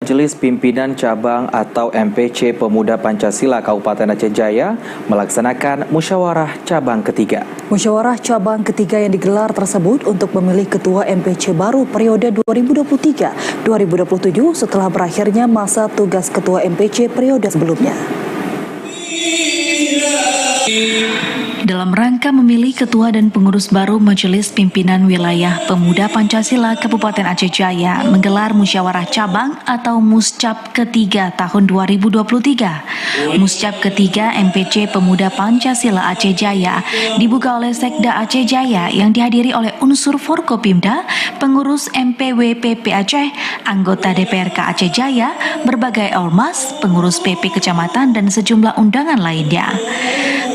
Majelis Pimpinan Cabang atau MPC Pemuda Pancasila Kabupaten Aceh Jaya melaksanakan musyawarah cabang ketiga. Musyawarah cabang ketiga yang digelar tersebut untuk memilih ketua MPC baru periode 2023-2027 setelah berakhirnya masa tugas ketua MPC periode sebelumnya. Dalam rangka memilih ketua dan pengurus baru Majelis Pimpinan Wilayah Pemuda Pancasila Kabupaten Aceh Jaya menggelar musyawarah cabang atau Muscap ketiga tahun 2023. Muscap ketiga MPC Pemuda Pancasila Aceh Jaya dibuka oleh Sekda Aceh Jaya yang dihadiri oleh unsur Forkopimda, pengurus MPWPP Aceh, anggota DPRK Aceh Jaya, berbagai ormas, pengurus PP kecamatan dan sejumlah undangan lainnya.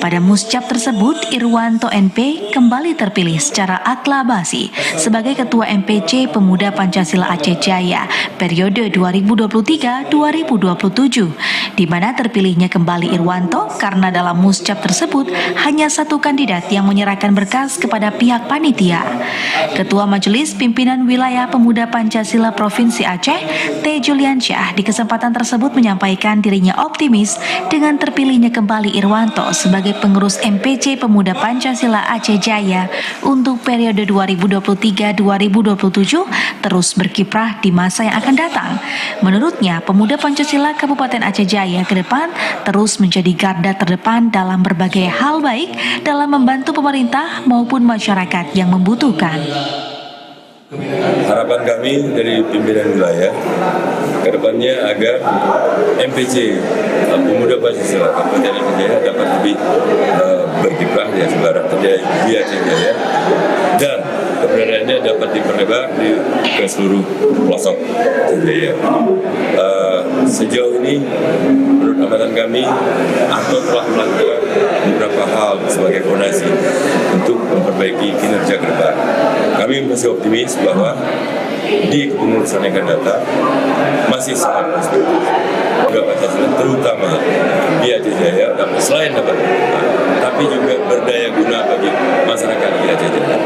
Pada muscap tersebut, Irwanto NP kembali terpilih secara aklamasi sebagai Ketua MPC Pemuda Pancasila Aceh Jaya periode 2023-2027, di mana terpilihnya kembali Irwanto karena dalam muscap tersebut hanya satu kandidat yang menyerahkan berkas kepada pihak panitia. Ketua Majelis Pimpinan Wilayah Pemuda Pancasila Provinsi Aceh, T. Juliansyah, di kesempatan tersebut menyampaikan dirinya optimis dengan terpilihnya kembali Irwanto sebagai pengurus MPC Pemuda Pancasila Aceh Jaya untuk periode 2023-2027 terus berkiprah di masa yang akan datang. Menurutnya, Pemuda Pancasila Kabupaten Aceh Jaya ke depan terus menjadi garda terdepan dalam berbagai hal baik dalam membantu pemerintah maupun masyarakat yang membutuhkan. Harapan kami dari pimpinan wilayah ke depannya agar MPC Pemuda Pancasila Kabupaten Aceh Jaya dapat lebih berkiprah di Aceh Jaya dan keberadaannya dapat diperlebar ke seluruh pelosok Aceh Jaya. Sejauh ini menurut amatan kami ATO telah melakukan beberapa hal sebagai fondasi untuk memperbaiki kinerja ke depan. Kami masih optimis bahwa di kepengurusan yang akan datang masih sangat positif. Pemuda Pancasila terutama di Aceh Jaya dapat selain dapat tapi juga berdaya guna bagi masyarakat di Aceh Jaya.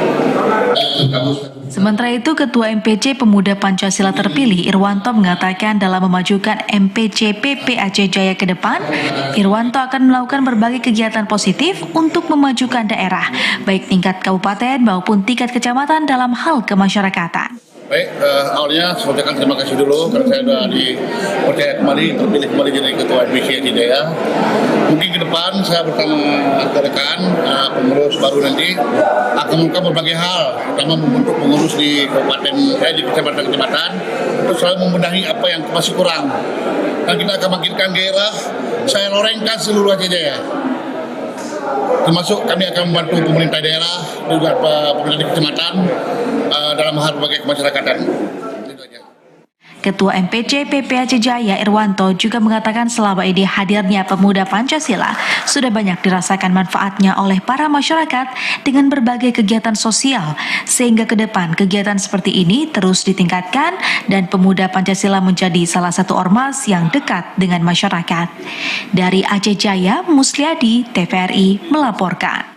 Sementara itu, Ketua MPC Pemuda Pancasila terpilih Irwanto mengatakan dalam memajukan MPC PP Aceh Jaya ke depan, Irwanto akan melakukan berbagai kegiatan positif untuk memajukan daerah, baik tingkat kabupaten maupun tingkat kecamatan dalam hal kemasyarakatan. Baik, awalnya saya ucapkan terima kasih dulu karena saya sudah dipercaya kembali, terpilih kembali jadi Ketua MPC Aceh Jaya. Mungkin ke depan saya bersama rekan pengurus baru nanti akan melakukan berbagai hal, terutama membentuk pengurus di kabupaten di kecamatan-kecamatan untuk selalu membenahi apa yang masih kurang. Dan kita akan bangkitkan gairah saya lorengkan seluruh Aceh Jaya. Termasuk kami akan membantu pemerintah daerah, juga pemerintah kecamatan dalam hal berbagai kemasyarakatan. Ketua MPC PP Aceh Jaya Irwanto juga mengatakan selama ini hadirnya Pemuda Pancasila sudah banyak dirasakan manfaatnya oleh para masyarakat dengan berbagai kegiatan sosial, sehingga ke depan kegiatan seperti ini terus ditingkatkan dan Pemuda Pancasila menjadi salah satu ormas yang dekat dengan masyarakat. Dari Aceh Jaya, Musliadi, TVRI melaporkan.